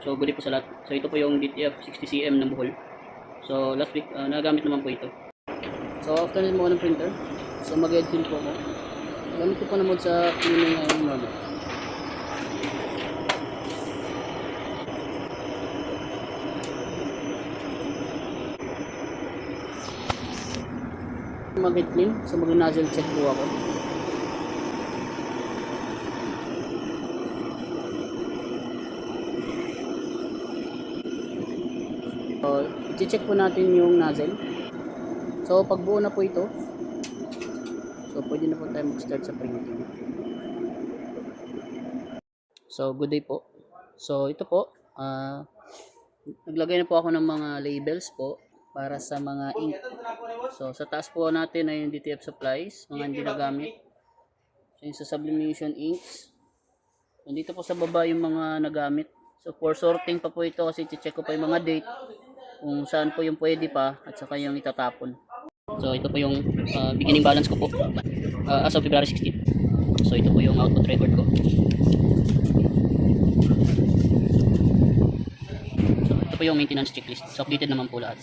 So good day po sa lahat. So ito po yung DTF 60cm ng Bohol. So last week nagamit naman po ito. So after nito mo ng printer, so mag-edit po ako. Gamit ko po na mode sa cleaning normal. Mag-edit clean, so mag-nozzle check po ako. So, i-check po natin yung nozzle. So, pag buo na po ito, so pwede na po tayo mag-start sa printing. So, good day po. So, ito po, naglagay na po ako ng mga labels po para sa mga ink. So, sa taas po natin ay yung DTF supplies, mga hindi nagamit. So, yung sa sublimation inks. Nandito po sa baba yung mga nagamit. So, for sorting pa po ito kasi i-check ko pa yung mga date, kung saan po yung pwede pa, at saka yung itatapon. So, ito po yung beginning balance ko po as of February 16. So, ito po yung output record ko. So, ito po yung maintenance checklist. So, updated naman po lahat.